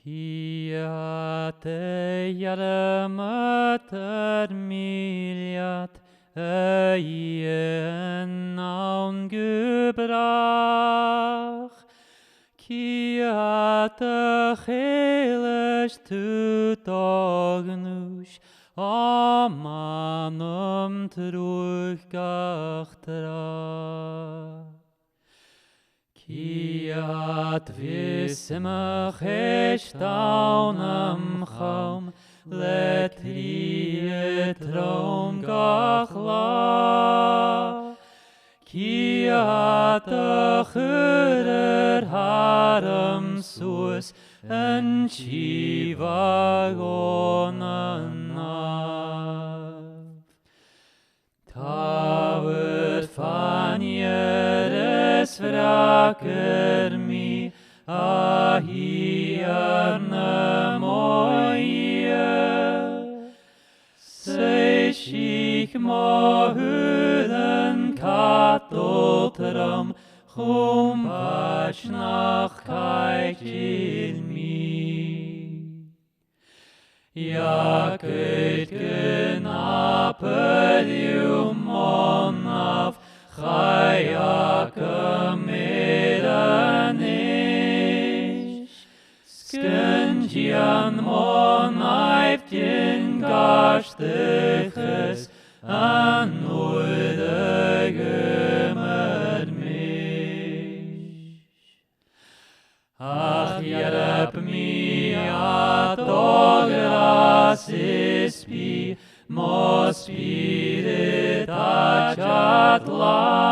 Kia te jaramatar miliat eien naun gebrach. Kia te cheles tut ognus amanum terugachterach. Kia tvismach estaunam chaum letrie trom gachla. Kia te churer haram sus en shiva gonanav. Tavet fanieres vraker mi ahierne moie. Se shich mohuden katotram chum pashnach kajtil mi. Jaket genapedium monav chayaka medanish. Skenjian monaivtin gashtiches anoide gemermish. Ach yerep mi atogras ispi, mo spirit achat la.